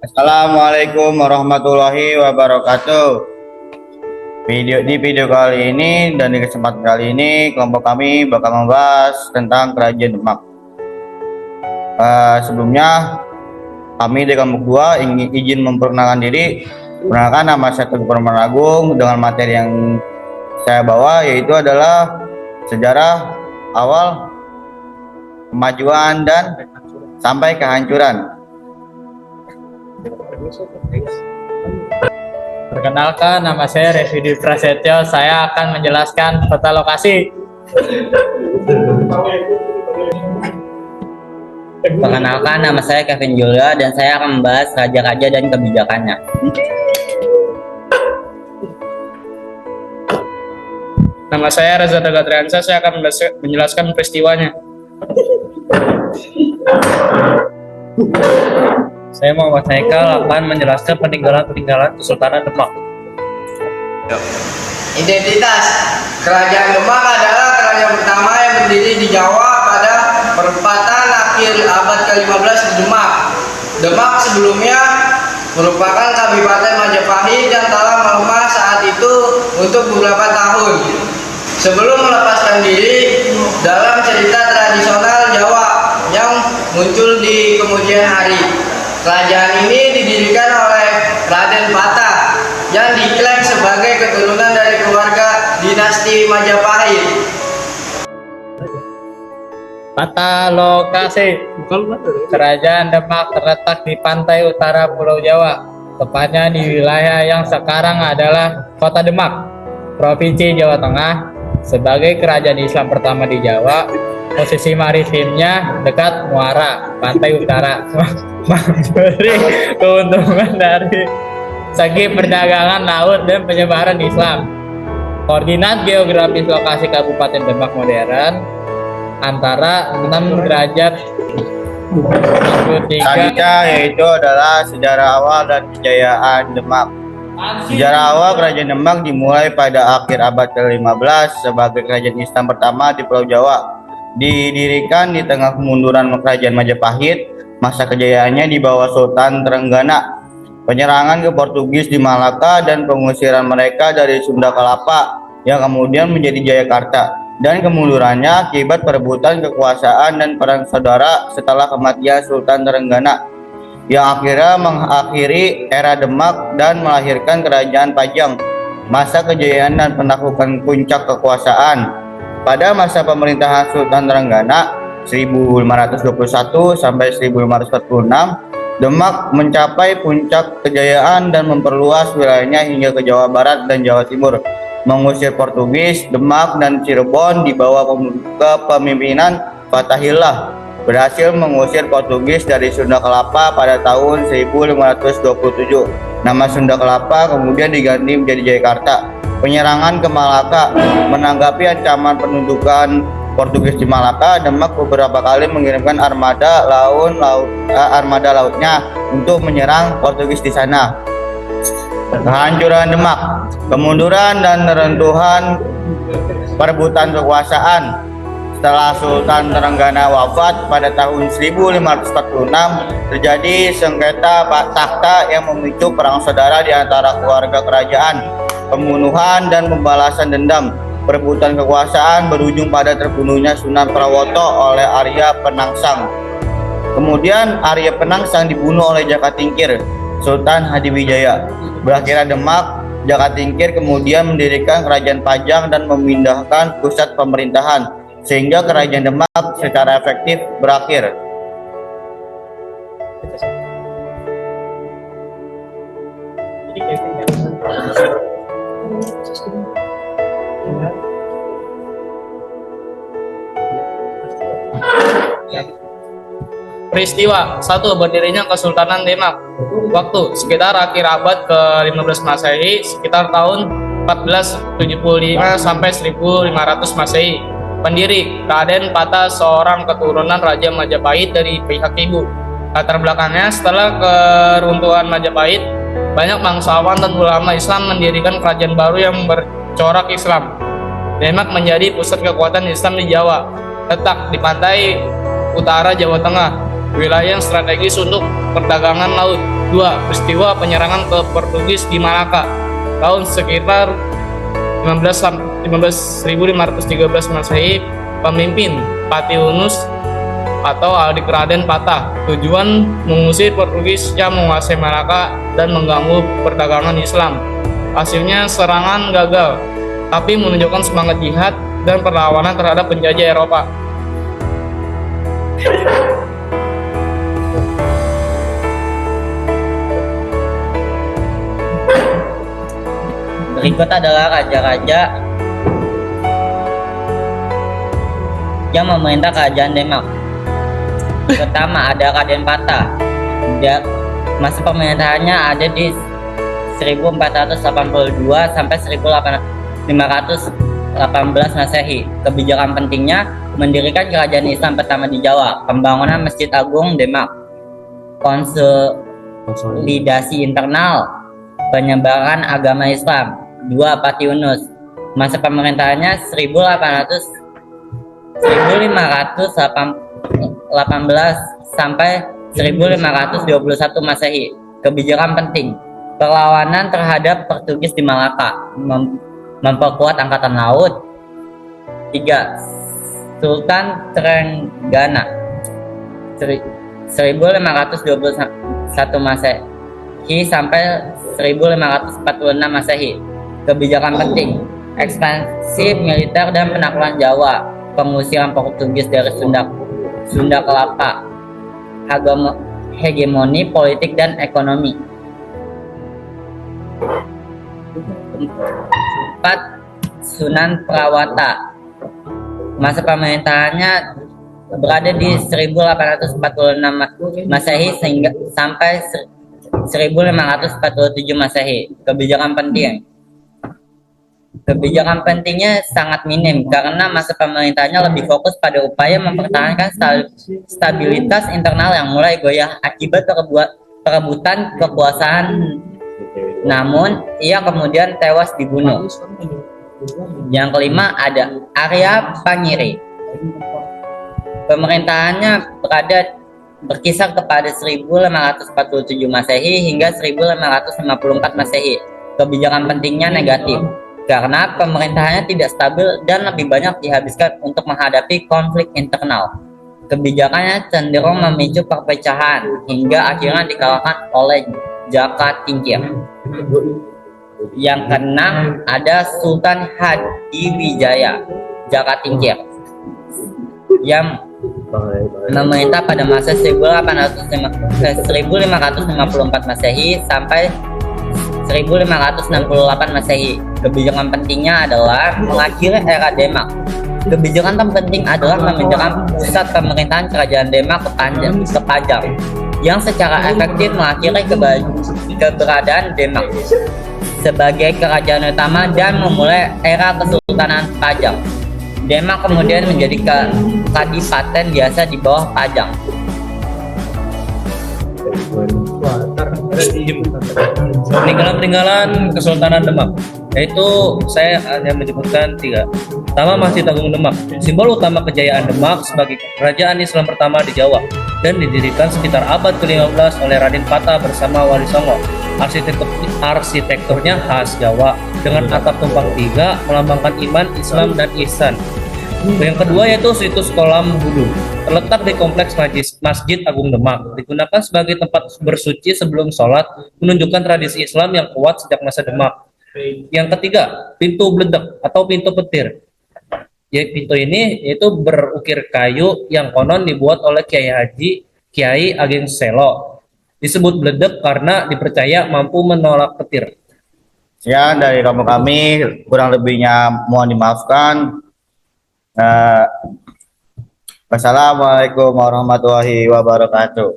Assalamualaikum warahmatullahi wabarakatuh. Di video kali ini dan di kesempatan kali ini kelompok kami bakal membahas tentang Kerajaan Demak. Sebelumnya kami di kelompok 2 ingin izin memperkenalkan diri. Perkenalkan, nama saya Teguh Permanagung. Dengan materi yang saya bawa yaitu adalah sejarah awal kemajuan dan sampai kehancuran. Perkenalkan, nama saya Revidi Prasetyo. Saya akan menjelaskan peta lokasi. Perkenalkan, nama saya Kevin Julia dan saya akan membahas raja-raja dan kebijakannya. Nama saya Reza Dagatriansa. Saya akan menjelaskan peristiwanya. Saya Muhammad Haikal akan menjelaskan peninggalan Kesultanan Demak. Identitas Kerajaan Demak adalah kerajaan pertama yang berdiri di Jawa pada perempatan akhir abad ke-15 di Demak. Demak sebelumnya merupakan Kabupaten Majapahit yang telah melemah saat itu untuk beberapa tahun sebelum melepaskan diri dalam cerita tradisional Jawa yang muncul di kemudian hari. Kerajaan ini didirikan oleh Raden Patah yang diklaim sebagai keturunan dari keluarga dinasti Majapahit. Peta lokasi. Kerajaan Demak terletak di pantai utara Pulau Jawa, tepatnya di wilayah yang sekarang adalah Kota Demak, Provinsi Jawa Tengah. Sebagai kerajaan Islam pertama di Jawa, posisi maritimnya dekat muara pantai utara, memberi keuntungan dari segi perdagangan laut dan penyebaran Islam. Koordinat geografis lokasi Kabupaten Demak modern antara 6 derajat 43. Selanjutnya yaitu adalah sejarah awal dan kejayaan Demak. Sejarah awal Kerajaan Demak dimulai pada akhir abad ke-15 sebagai kerajaan Islam pertama di Pulau Jawa. Didirikan di tengah kemunduran Kerajaan Majapahit, masa kejayaannya di bawah Sultan Trenggana. Penyerangan ke Portugis di Malaka dan pengusiran mereka dari Sunda Kelapa yang kemudian menjadi Jayakarta, dan kemundurannya akibat perebutan kekuasaan dan perang saudara setelah kematian Sultan Trenggana yang akhirnya mengakhiri era Demak dan melahirkan Kerajaan Pajang. Masa kejayaan dan penaklukan puncak kekuasaan pada masa pemerintahan Sultan Trenggana 1521 sampai 1546, Demak mencapai puncak kejayaan dan memperluas wilayahnya hingga ke Jawa Barat dan Jawa Timur, mengusir Portugis. Demak dan Cirebon di bawah kepemimpinan Fatahillah berhasil mengusir Portugis dari Sunda Kelapa pada tahun 1527. Nama Sunda Kelapa kemudian diganti menjadi Jayakarta. Penyerangan ke Malaka. Menanggapi ancaman pendudukan Portugis di Malaka, Demak beberapa kali mengirimkan armada lautnya untuk menyerang Portugis di sana. Kehancuran Demak, kemunduran dan neruntuhan perebutan kekuasaan. Setelah Sultan Trenggana wafat pada tahun 1546, terjadi sengketa takhta yang memicu perang saudara di antara keluarga kerajaan, pembunuhan dan pembalasan dendam. Perebutan kekuasaan berujung pada terbunuhnya Sunan Prawoto oleh Arya Penangsang. Kemudian Arya Penangsang dibunuh oleh Jakatingkir, Sultan Hadiwijaya. Berakhirnya Demak, Jakatingkir kemudian mendirikan Kerajaan Pajang dan memindahkan pusat pemerintahan, sehingga Kerajaan Demak secara efektif berakhir. Peristiwa 1. Berdirinya Kesultanan Demak. Waktu sekitar akhir abad ke-15 Masehi, sekitar tahun 1475 sampai 1500 Masehi. Pendiri Raden Patah, seorang keturunan Raja Majapahit dari pihak ibu. Latar belakangnya, setelah keruntuhan Majapahit, banyak bangsawan dan ulama Islam mendirikan kerajaan baru yang bercorak Islam. Demak menjadi pusat kekuatan Islam di Jawa, letak di pantai utara Jawa Tengah. wilayah yang strategis untuk perdagangan laut. 2. Peristiwa penyerangan ke Portugis di Malaka tahun sekitar 1513 Masehi. Pemimpin Patiunus atau Adik Raden Patah. Tujuan mengusir Portugis yang menguasai Malaka dan mengganggu perdagangan Islam. Hasilnya serangan gagal, tapi menunjukkan semangat jihad dan perlawanan terhadap penjajah Eropa. Berikut adalah raja-raja yang memerintah kerajaan Demak. Pertama ada Raden Patah. Masa pemerintahannya ada di 1482 sampai 1518 Masehi. Kebijakan pentingnya mendirikan kerajaan Islam pertama di Jawa, pembangunan Masjid Agung Demak, konsolidasi internal, penyebaran agama Islam. 2. Patiunus. Masa pemerintahannya 1518 sampai 1521 Masehi. Kebijakan penting: perlawanan terhadap Portugis di Malaka, memperkuat angkatan laut. 3. Sultan Trenggana 1521 Masehi sampai 1546 Masehi. Kebijakan penting: ekspansi militer dan penaklukan Jawa, pengusiran Portugis dari Sunda Kelapa, hegemoni politik dan ekonomi. 4. Sunan Prawata. Masa pemerintahannya berada di 1846 Masehi sampai 1547 Masehi. Kebijakan pentingnya sangat minim karena masa pemerintahannya lebih fokus pada upaya mempertahankan stabilitas internal yang mulai goyah akibat perebutan kekuasaan. Namun, ia kemudian tewas dibunuh. Yang kelima ada Arya Panyiri. Pemerintahannya berkisar kepada 1547 Masehi hingga 1554 Masehi. Kebijakan pentingnya negatif karena pemerintahannya tidak stabil dan lebih banyak dihabiskan untuk menghadapi konflik internal. Kebijakannya cenderung memicu perpecahan hingga akhirnya dikalahkan oleh Jaka Tingkir. Yang keenam ada Sultan Hadiwijaya Jaka Tingkir yang memerintah pada masa 1554 Masehi sampai 1568 Masehi. Kebijakan pentingnya adalah mengakhiri era Demak. Kebijakan terpenting adalah memindahkan pusat pemerintahan kerajaan Demak ke Pajang, yang secara efektif mengakhiri keberadaan Demak sebagai kerajaan utama dan memulai era Kesultanan Pajang. Demak kemudian menjadi kadipaten biasa di bawah Pajang. Peninggalan Kesultanan Demak, yaitu saya hanya menyebutkan 3. Pertama, Masjid Agung Demak, simbol utama kejayaan Demak sebagai kerajaan Islam pertama di Jawa dan didirikan sekitar abad ke-15 oleh Raden Patah bersama Wali Songo. Arsitekturnya khas Jawa dengan atap tumpang 3 melambangkan iman, Islam, dan ihsan. Yang kedua yaitu situs Kolam Wudhu, terletak di kompleks Masjid Agung Demak, digunakan sebagai tempat bersuci sebelum sholat, menunjukkan tradisi Islam yang kuat sejak masa Demak. Yang ketiga, pintu bledek atau pintu petir. Pintu ini yaitu berukir kayu yang konon dibuat oleh Kiai Ageng Selo. Disebut bledek karena dipercaya mampu menolak petir. Sekian dari kami, kurang lebihnya mohon dimaafkan. Wassalamualaikum warahmatullahi wabarakatuh.